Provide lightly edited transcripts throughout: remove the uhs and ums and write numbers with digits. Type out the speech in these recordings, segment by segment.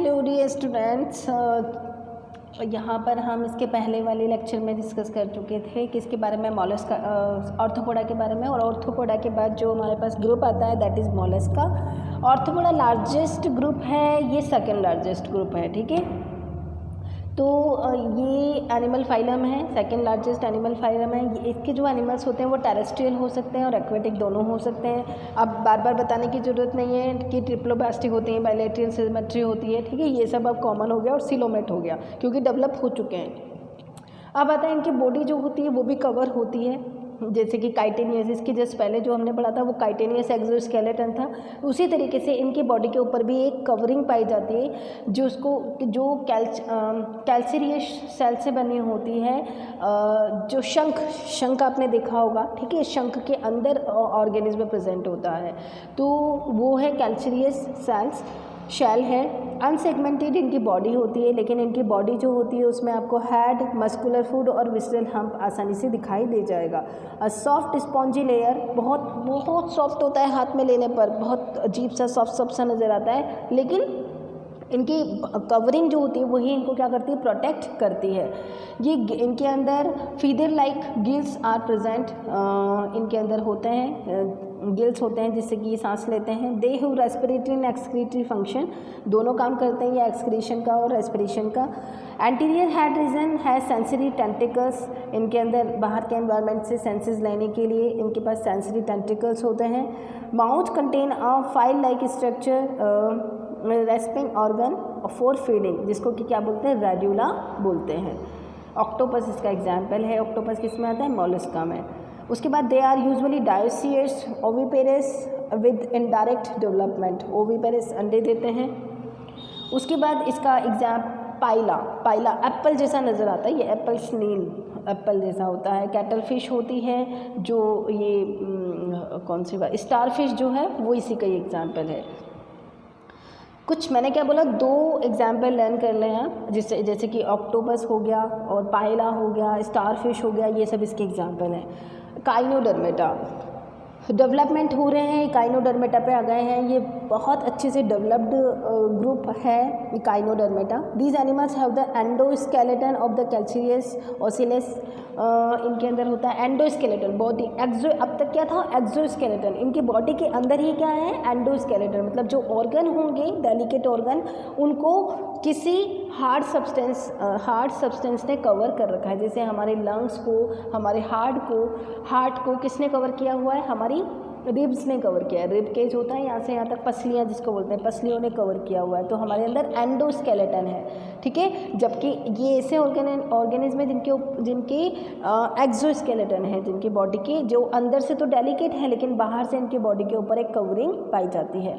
Hello dear students, यहाँ पर हम इसके पहले वाले लेक्चर में डिस्कस कर चुके थे किसके बारे में, मॉलस्का, ऑर्थोपोडा के बारे में। और ऑर्थोपोडा के बाद जो हमारे पास ग्रुप आता है that is Mollusca. Arthropoda largest group है, ये सेकंड लार्जेस्ट ग्रुप है, ठीक है। तो ये एनिमल फाइलम है, सेकंड लार्जेस्ट एनिमल फाइलम है। इसके जो एनिमल्स होते हैं वो टेरेस्ट्रियल हो सकते हैं और एक्वेटिक दोनों हो सकते हैं। अब बार बार बताने की ज़रूरत नहीं है कि ट्रिप्लोब्लास्टिक होती हैं, बायलैटरल सिमेट्री होती है, ठीक है। ये सब अब कॉमन हो गया और सिलोमेट हो गया क्योंकि डेवलप हो चुके हैं। अब आता है इनकी बॉडी जो होती है वो भी कवर होती है, जैसे कि काइटेनियस, इसके जस्ट पहले जो हमने पढ़ा था वो काइटेनियस एक्सोस्केलेटन था। उसी तरीके से इनकी बॉडी के ऊपर भी एक कवरिंग पाई जाती है जो कैल्सीरियस सेल से बनी होती है। जो शंख आपने देखा होगा, ठीक है, शंख के अंदर ऑर्गेनिज्म प्रेजेंट होता है, तो वो है कैल्सीरियस सेल्स शेल है। अनसेगमेंटेड इनकी बॉडी होती है, लेकिन इनकी बॉडी जो होती है उसमें आपको हेड, मस्कुलर फूड और विसरल हम्प आसानी से दिखाई दे जाएगा। सॉफ्ट स्पॉन्जी लेयर, बहुत सॉफ्ट होता है, हाथ में लेने पर बहुत अजीब सा सॉफ्ट सा नज़र आता है, लेकिन इनकी कवरिंग जो होती है वही इनको क्या करती है, प्रोटेक्ट करती है। ये इनके अंदर feather like gills are present, इनके अंदर होते हैं गिल्स होते हैं जिससे कि ये सांस लेते हैं। They have respiratory and excretory function, दोनों काम करते हैं, या एक्सक्रीशन का और रेस्पिरेशन का। एंटीरियर हेड रीजन है सेंसरी टेंटिकल्स, इनके अंदर बाहर के एनवायरनमेंट से सेंसेस लेने के लिए इनके पास सेंसरी टेंटिकल्स होते हैं। Mouth contain a file like structure, respiring organ for feeding, जिसको कि क्या बोलते हैं, रेड्यूला बोलते हैं। ऑक्टोपस इसका एग्जाम्पल है। ऑक्टोपस किस में आता है, मोलस्का में। उसके बाद they are usually dioecious oviparous with indirect development, oviparous अंडे देते हैं। उसके बाद इसका एग्जाम पाइला एप्पल जैसा नज़र आता है, ये एप्पल स्नेल एप्पल जैसा होता है। कैटल फिश होती है, जो ये कौन सी बात, स्टार फिश जो है वो इसी का ही एग्जाम्पल है। कुछ मैंने क्या बोला, दो एग्जाम्पल लर्न कर लें आप, जैसे कि ऑक्टोपस हो गया और पाइला हो गया, स्टार फिश हो गया, ये सब इसके एग्जाम्पल हैं। काइनोडर्मेटा डेवलपमेंट हो रहे हैं, काइनोडर्मेटा पे आ गए हैं। ये बहुत अच्छे से डेवलप्ड ग्रुप है echinodermata. These animals have the endoskeleton of the calcareous ossicles, इनके अंदर होता है एंडोस्केलेटन बॉडी। अब तक क्या था, एक्सोस्केलेटन। इनकी बॉडी के अंदर ही क्या है, एंडोस्केलेटन, मतलब जो ऑर्गन होंगे डेलिकेट ऑर्गन, उनको किसी हार्ड सब्सटेंस ने कवर कर रखा है। जैसे हमारे लंग्स को, हमारे हार्ट को किसने कवर किया हुआ है, हमारी रिब्स ने कवर किया है। रिब केज होता है यहाँ से यहाँ तक, पसलियाँ जिसको बोलते हैं, पसलियों ने कवर किया हुआ है। तो हमारे अंदर एंडोस्केलेटन है, ठीक है। जबकि ये ऐसे ऑर्गेनिज्म है जिनके एक्सोस्केलेटन है, जिनकी बॉडी के जो अंदर से तो डेलिकेट है लेकिन बाहर से इनकी बॉडी के ऊपर एक कवरिंग पाई जाती है।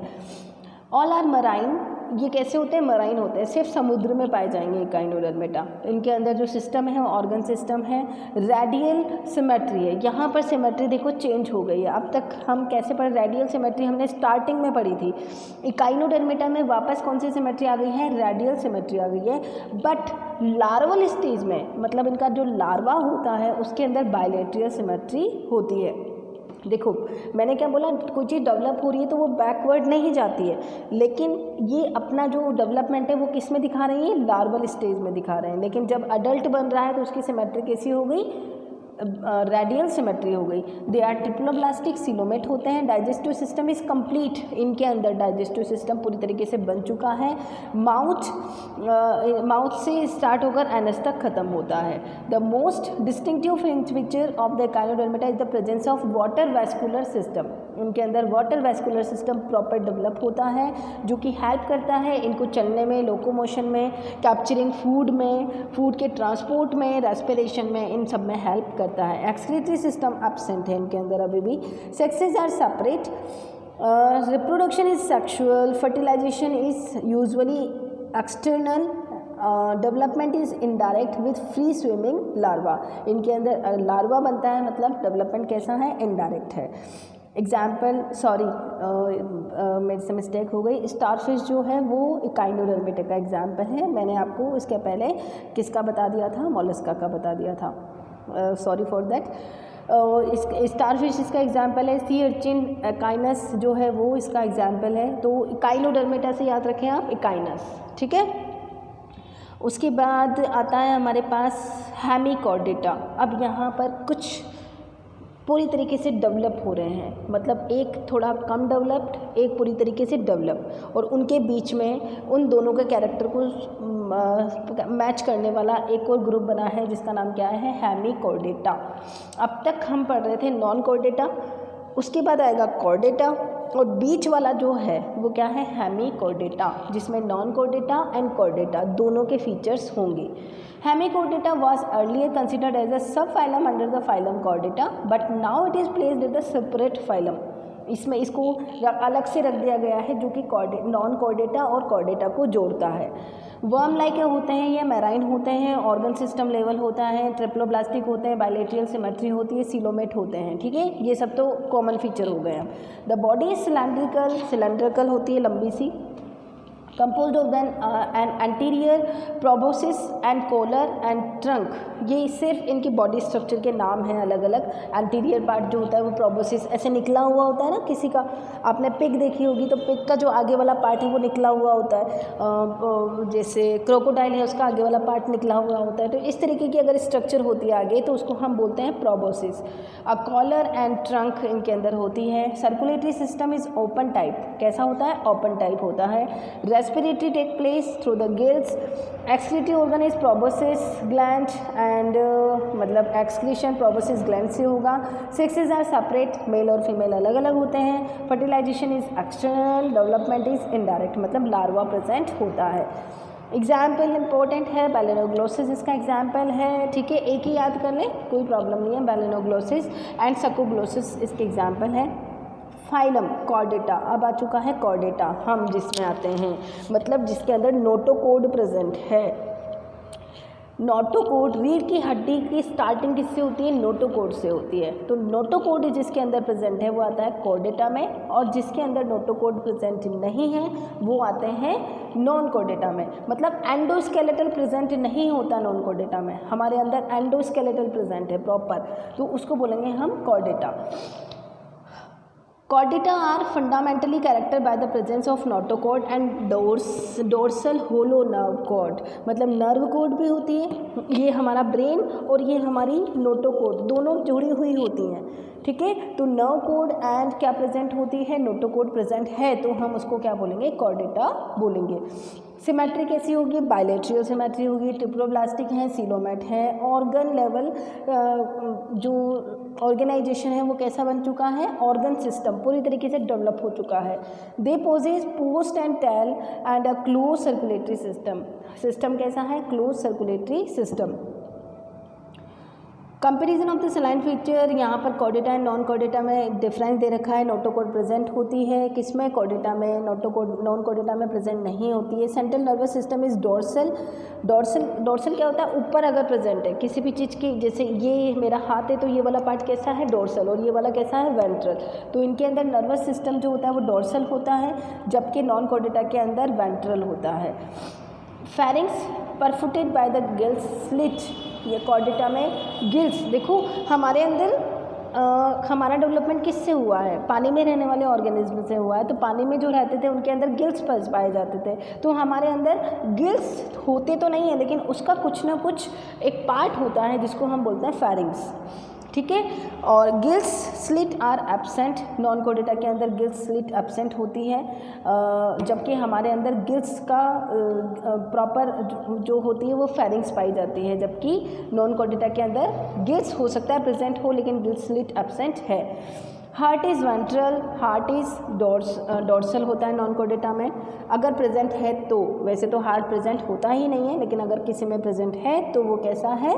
ऑल आर मराइन, ये कैसे होते हैं, मराइन होते हैं, सिर्फ समुद्र में पाए जाएंगे काइनोडर्मेटा। इनके अंदर जो सिस्टम है वो ऑर्गन सिस्टम है। रेडियल सिमेट्री है, यहाँ पर सिमेट्री देखो चेंज हो गई है। अब तक हम कैसे पढ़े, रेडियल सिमेट्री हमने स्टार्टिंग में पढ़ी थी। काइनोडर्मेटा में वापस कौन सी सिमेट्री आ गई है, रेडियल सिमेट्री आ गई है। बट लार्वल स्टेज में, मतलब इनका जो लार्वा होता है उसके अंदर बायलैटरल सिमेट्री होती है। देखो मैंने क्या बोला, कोई चीज़ डेवलप हो रही है तो वो बैकवर्ड नहीं जाती है, लेकिन ये अपना जो डेवलपमेंट है वो किस में दिखा रही है, लार्वल स्टेज में दिखा रहे हैं। लेकिन जब अडल्ट बन रहा है तो उसकी सिमेट्री कैसी हो गई, रेडियल सिमेट्री हो गई। दे आर ट्रिप्लोब्लास्टिक, सिलोमेट होते हैं। डाइजेस्टिव सिस्टम इज़ कंप्लीट, इनके अंदर डाइजेस्टिव सिस्टम पूरी तरीके से बन चुका है। माउथ से स्टार्ट होकर एनस तक खत्म होता है। The most distinctive feature of the काइनोडर्मेटा is the presence of water vascular system. इनके अंदर water vascular system proper develop होता है, जो कि हेल्प करता है इनको चलने में, लोकोमोशन में, कैप्चरिंग फूड में, फूड के ट्रांसपोर्ट में, रेस्पिरेशन में, इन सब में हेल्प करता है। एक्सक्रीटरी सिस्टम एब्सेंट है इनके अंदर अभी भी। Sexes are separate, reproduction is sexual, fertilization is usually external, development is indirect with free swimming larva. इनके अंदर लार्वा बनता है, मतलब डेवलपमेंट कैसा है, इनडायरेक्ट है। एग्जाम्पल, सॉरी मेरे से मिस्टेक हो गई, स्टारफिश जो है वो काइनोडर्मेटा का एग्जाम्पल है। मैंने आपको इसके पहले किसका बता दिया था, मोलस्का का बता दिया था, सॉरी फॉर दैट। इस स्टारफिश इसका एग्जाम्पल है, सी अर्चिन एकाइनस जो है वो इसका एग्जाम्पल है। तो इकाइलोडर्मेटा से याद रखें आप इकाइनस, ठीक है। उसके बाद आता है हमारे पास हेमिकॉर्डेटा। अब यहाँ पर कुछ पूरी तरीके से डेवलप हो रहे हैं, मतलब एक थोड़ा कम डेवलप्ड, एक पूरी तरीके से डेवलप, और उनके बीच में उन दोनों के कैरेक्टर को मैच करने वाला एक और ग्रुप बना है जिसका नाम क्या है, हेमिकॉर्डेटा। अब तक हम पढ़ रहे थे नॉन कॉर्डेटा, उसके बाद आएगा कॉर्डेटा, और बीच वाला जो है वो क्या है, हेमिकॉर्डेटा, जिसमें नॉन कॉर्डेटा एंड कॉर्डेटा दोनों के फीचर्स होंगे। Hemichordata was earlier considered as a subphylum under the phylum Chordata, but now it is placed in the separate phylum. इसमें इसको अलग से रख दिया गया है जो कि नॉन कॉर्डेटा और कॉर्डेटा को जोड़ता है। वर्म लाइक होते हैं या मैराइन होते हैं, ऑर्गन सिस्टम लेवल होता है, ट्रिप्लोब्लास्टिक होते हैं, बायलेटरल सिमेट्री होती है, सिलोमेट होते हैं, ठीक है। ये सब तो कॉमन फीचर हो गए। द बॉडी सिलेंड्रिकल होती है, लंबी सी, composed of an anterior proboscis and collar and trunk। ये सिर्फ इनकी बॉडी स्ट्रक्चर के नाम हैं अलग अलग। एंटीरियर पार्ट जो होता है वो प्रोबोसिस ऐसे निकला हुआ होता है ना, किसी का आपने पिग देखी होगी तो पिग का जो आगे वाला पार्ट है वो निकला हुआ होता है, जैसे क्रोकोडाइल है उसका आगे वाला पार्ट निकला हुआ होता है। तो इस तरीके की अगर स्ट्रक्चर होती है आगे तो उसको हम बोलते हैं proboscis. A collar and trunk इनके अंदर होती है। Circulatory system is open type, कैसा होता है, ओपन टाइप होता है। Respiratory take place through the gills. Excretory organ is proboscis gland and मतलब एक्सक्रीशन प्रोबोसिस ग्लैंड से होगा। सेक्सेस आर सेपरेट, मेल और फीमेल अलग अलग होते हैं। Fertilization is external, development is indirect, मतलब लार्वा प्रेजेंट होता है। एग्जाम्पल इंपॉर्टेंट है, बैलेनोग्लोसिस इसका एग्जाम्पल है, ठीक है, एक ही याद कर लें कोई प्रॉब्लम नहीं है। बैलेनोग्लोसिस एंड सकोग्लोसिस इसके एग्जाम्पल है। फाइलम कॉर्डेटा, अब आ चुका है कॉर्डेटा, हम जिसमें आते हैं मतलब जिसके अंदर नोटोकोड प्रेजेंट है। नोटोकोड, रीढ़ की हड्डी की स्टार्टिंग किससे होती है, नोटोकोड से होती है। तो नोटोकोड जिसके अंदर प्रेजेंट है वो आता है कॉर्डेटा में, और जिसके अंदर नोटोकोड प्रेजेंट नहीं है वो आते हैं नॉन कॉर्डेटा में। मतलब एंडोस्केलेटल प्रेजेंट नहीं होता नॉन कॉर्डेटा में, हमारे अंदर एंडोस्केलेटल प्रेजेंट है प्रॉपर, तो उसको बोलेंगे हम Chordata. Chordata are fundamentally characterized by the presence of notochord and dorsal hollow nerve cord। मतलब नर्व कोड भी होती है, ये हमारा ब्रेन और ये हमारी नोटोकोड दोनों जुड़ी हुई होती हैं, ठीक है। तो नर्व कोड एंड क्या प्रेजेंट होती है, नोटोकोड प्रेजेंट है, तो हम उसको क्या बोलेंगे, कॉर्डेटा बोलेंगे। सिमेट्री कैसी होगी, बायलेटरल सिमेट्री होगी, ट्रिप्लोब्लास्टिक है, सिलोमेट है। ऑर्गन लेवल जो ऑर्गेनाइजेशन है वो कैसा बन चुका है, ऑर्गन सिस्टम पूरी तरीके से डेवलप हो चुका है। They possess post and tail and a close circulatory system. System कैसा है, close circulatory system. Comparison of the salient feature, यहाँ पर कॉर्डेटा एंड नॉन कॉर्डेटा में डिफरेंस दे रखा है। नोटोकोड प्रेजेंट होती है किसमें, कॉर्डेटा में, नोटोकोड नॉन कॉर्डेटा में प्रेजेंट नहीं होती है। Central nervous system is dorsal. Dorsal क्या होता है, ऊपर अगर प्रेजेंट है किसी भी चीज़ की, जैसे ये मेरा हाथ है तो ये वाला पार्ट कैसा है, डोर्सल, और ये वाला कैसा है, वेंट्रल। तो इनके अंदर नर्वस सिस्टम जो होता है वो डोर्सल होता है, जबकि नॉन कॉर्डेटा के अंदर वेंट्रल होता है। Pharynx perforated by the gills slit, ये कॉर्डेटा में गिल्स, देखो हमारे अंदर हमारा डेवलपमेंट किससे हुआ है, पानी में रहने वाले ऑर्गेनिज्म से हुआ है। तो पानी में जो रहते थे उनके अंदर गिल्स पाए जाते थे, तो हमारे अंदर गिल्स होते तो नहीं है लेकिन उसका कुछ ना कुछ एक पार्ट होता है जिसको हम बोलते हैं फेरिंग्स, ठीक है। और gills slit are absent, non Chordata के अंदर गिल्स स्लिट एब्सेंट होती है, जबकि हमारे अंदर गिल्स का प्रॉपर जो होती है वो फेरिंग्स पाई जाती है, जबकि नॉन कॉर्डेटा के अंदर गिल्स हो सकता है प्रेजेंट हो लेकिन गिल्स स्लिट एब्सेंट है। Heart is ventral, heart is dorsal होता है नॉन कॉर्डेटा में अगर प्रेजेंट है तो। वैसे तो हार्ट प्रेजेंट होता ही नहीं है, लेकिन अगर किसी में प्रेजेंट है तो वो कैसा है,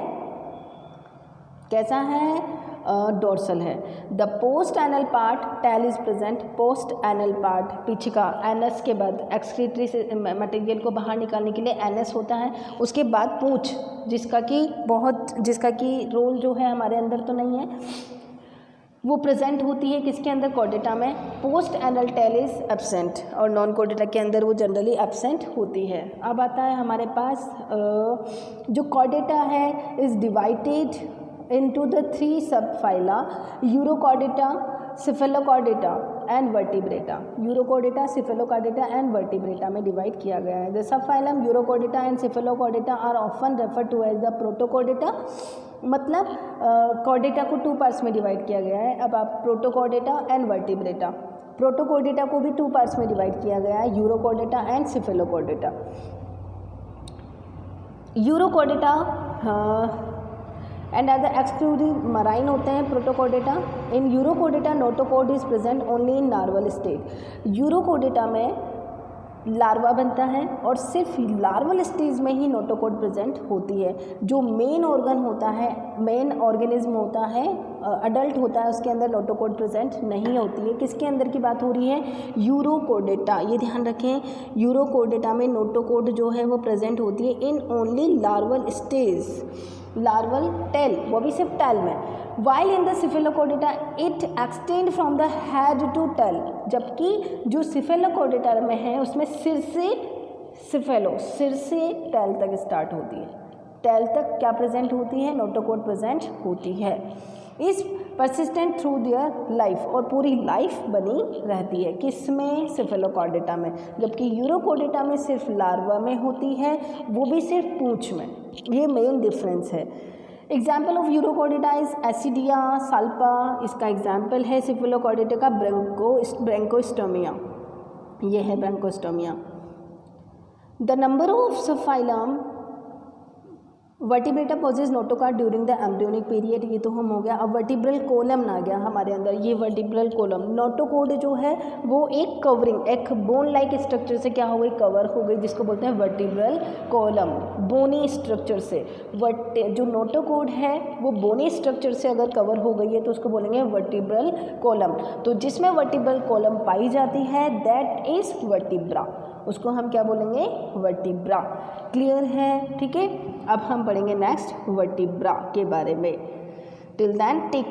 डोर्सल है। The post anal part, tail is present, post anal part पीछे का, एनस के बाद एक्सक्रीटरी से मटेरियल को बाहर निकालने के लिए एनस होता है, उसके बाद पूंछ जिसका कि रोल जो है हमारे अंदर तो नहीं है, वो प्रेजेंट होती है किसके अंदर, कॉर्डेटा में। Post anal tail is absent, और नॉन कॉर्डेटा के अंदर वो जनरली एब्सेंट होती है। अब आता है हमारे पास जो कॉर्डेटा है is divided into the three subphyla Urochordata, Cephalochordata and Vertebrata. Urochordata, Cephalochordata and Vertebrata में डिवाइड किया गया है. The subphylum Urochordata and Cephalochordata are often referred to as the Protochordata. मतलब chordata को 2 पार्ट्स में डिवाइड किया गया है. अब आप Protochordata and Vertebrata. Protochordata को भी 2 पार्ट्स में डिवाइड किया गया है, Urochordata and Cephalochordata. Urochordata and other exclusive marine होते हैं protochordata. In urochordata notochord is present only in larval stage. Urochordata में लार्वा बनता है और सिर्फ लार्वल स्टेज में ही नोटोकोड प्रेजेंट होती है. जो मेन ऑर्गन होता है, मेन ऑर्गेनिज्म होता है, अडल्ट होता है, उसके अंदर नोटोकोड प्रेजेंट नहीं होती है. किसके अंदर की बात हो रही है? यूरोकोडेटा. ये ध्यान रखें, यूरोकोडेटा में नोटोकोड जो है वो प्रेजेंट होती है in only larval stage. Larval tail, वो भी सिर्फ टेल में. While in the cephalochordata it extend from the head to tail. जबकि जो सिफेलोकोडेटा में है उसमें सिर से सिर से टेल तक स्टार्ट होती है. टेल तक क्या प्रेजेंट होती है? नोटोकोड प्रेजेंट होती है. इस परसिस्टेंट थ्रू देयर लाइफ, और पूरी लाइफ बनी रहती है. किसमें? सिफेलोकोडेटा में. जबकि यूरोकोडेटा में सिर्फ लार्वा में होती है, वो भी सिर्फ पूंछ में. ये मेन डिफरेंस है. Example of urochordata is ascidia, salpa. इसका एग्जाम्पल है सिफेलोकोडेटा का ब्रैंकोस्टोमिया. ये है branchiostoma. The number of subphylum vertebrata possess notochord during the embryonic period. ये तो हम हो गया. अब वर्टिब्रल कोलम आ गया हमारे अंदर. ये वर्टिब्रल कोलम, नोटोकॉर्ड जो है वो एक कवरिंग, एक बोन लाइक स्ट्रक्चर से क्या हो गई? कवर हो गई, जिसको बोलते हैं वर्टिब्रल कोलम. बोनी स्ट्रक्चर से जो नोटोकॉर्ड है वो बोनी स्ट्रक्चर से अगर कवर हो गई है तो उसको बोलेंगे वर्टिब्रल कोलम. तो जिसमें वर्टिब्रल कोलम पाई जाती है दैट इज वर्टिब्रा. उसको हम क्या बोलेंगे? वर्टिब्रा. क्लियर है? ठीक है. अब हम पढ़ेंगे नेक्स्ट वर्टिब्रा के बारे में. Till then take